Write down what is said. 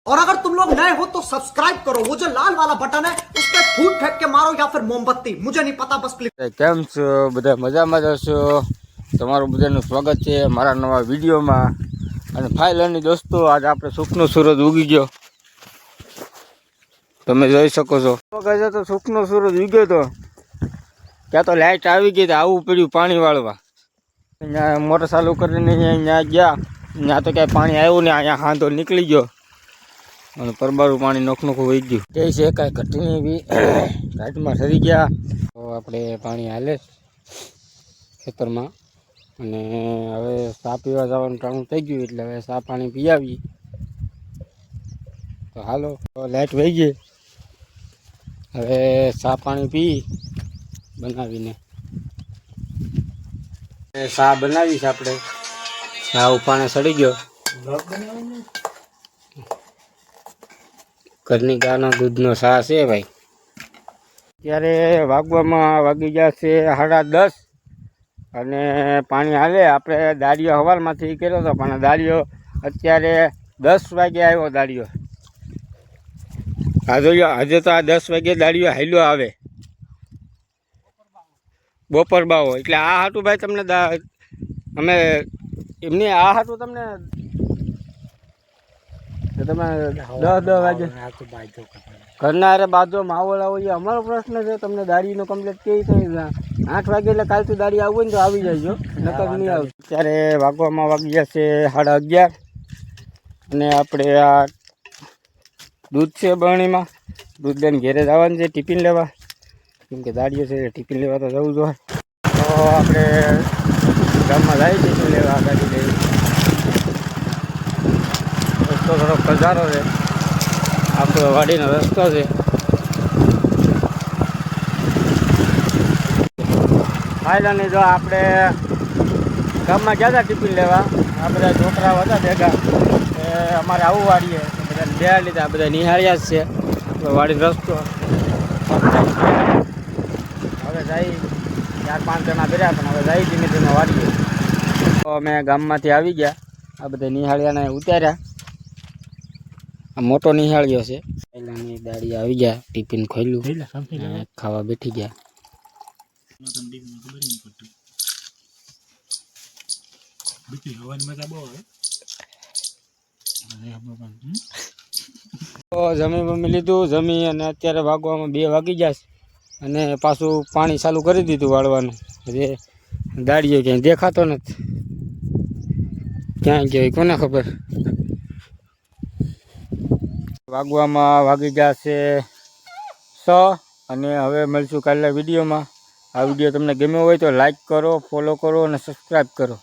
और अगर तुम लोग नए हो तो सब्सक्राइब करो, वो जो लाल वाला बटन है उस पर फूट फेंक के मारो या फिर मोमबत्ती, मुझे नहीं पता, बस क्लिक। કેમ છો બધા? મજામાં જ હશો? તમારું બધાનું સ્વાગત છે મારા નવા વિડીયોમાં. અને ફાઇનલી દોસ્તો, આજ આપણે સુખનો સૂરજ ઉગી ગયો, તમે જોઈ શકો છો. ગજે તો સુખનો સૂરજ ઉગ્યો તો ત્યાં તો લાઇટ આવી ગઈ, તો આવવું પડ્યું પાણી વાળવા. અહીંયા મોટર ચાલુ કરીને અહીંયા ગયા, ત્યાં તો ક્યાંય પાણી આવ્યું ને અહીંયા હાંધો નીકળી ગયો અને પરબારું પાણી નોખું વહી ગયું. તે છે કાંઈ ઘટીને બી ઘાટમાં સરી ગયા. તો આપણે પાણી હાલે ખેતરમાં, અને હવે ચા પીવા જવાનું ટાણું થઈ ગયું, એટલે હવે ચા પાણી પી આવીએ. તો હાલો, લાઇટ વહી ગઈ, હવે ચા પાણી પી બનાવીને. ચા બનાવીશ આપણે. ચા ઉપાણે સડી ગયો. ઘરની ગાયનો દૂધનો ચા છે ભાઈ. અત્યારે વાગી ગયા છે 10:30, અને પાણી હાલે. આપણે દાળિયો હવારમાંથી કર્યો હતો, પણ દાળિયો અત્યારે 10 વાગે આવ્યો. દાળિયો આજે તો આ 10 વાગે દાળિયો હાલ્યો આવે, બપોર બાવો. એટલે આ હાટું ભાઈ તમને અમે એમની આ હાટું તમને તમે 10 વાગે ઘરના અરે બાજુ માહોલ આવો, એ અમારો પ્રશ્ન છે. તમને દાડીનો કમ્પ્લીટ કેવી થઈ 8 વાગે, એટલે કાલથી દાડી આવવું ને તો આવી જાય, નકર નહીં આવે. અત્યારે વાગી ગયા છે 11:30, અને આપણે આ દૂધ છે બરણીમાં, દૂધ લઈને ઘેરે જવાનું છે ટિફિન લેવા, કેમ કે દાડીઓ છે ટિફિન લેવા તો જવું જોઈએ. તો આપણે ગામમાં જઈએ ટિફિન લેવા ગાડી લઈ. રસ્તો થોડોક ખજારો છે, આપણો વાડીનો રસ્તો છે. ફાઇનલી જો આપણે ગામમાં ગયા હતા ટિફિન લેવા, આ બધા છોકરાઓ હતા ભેગા, અમારે આવું વાડીએ બધા બે લીધા, બધા નિહાળ્યા જ છે વાડીનો રસ્તો. હવે જઈ 4-5 જણા ભર્યા, પણ હવે જઈ ધીમે ધીમે વાડીએ. તો અમે ગામમાંથી આવી ગયા, આ બધા નિહાળ્યાને ઉતાર્યા. આ મોટો નિહાળ્યો છે. પહેલાની દાડી આવી ગયા, ટિફિન ખોલ્યું, ખાવા બેઠી ગયા. તો જમી લીધું, જમી અને અત્યારે વાગવામાં 2 વાગી ગયા, અને પાછું પાણી ચાલુ કરી દીધું વાળવાનું. જે દાડીઓ ક્યાંય દેખાતો નથી, ક્યાં ગયો કોને ખબર. વાગી ગયા છે 6, અને હવે મળશું કાલના વિડીયોમાં. આ વિડીયો તમને ગમ્યો હોય તો લાઈક કરો, ફોલો કરો અને સબસ્ક્રાઈબ કરો.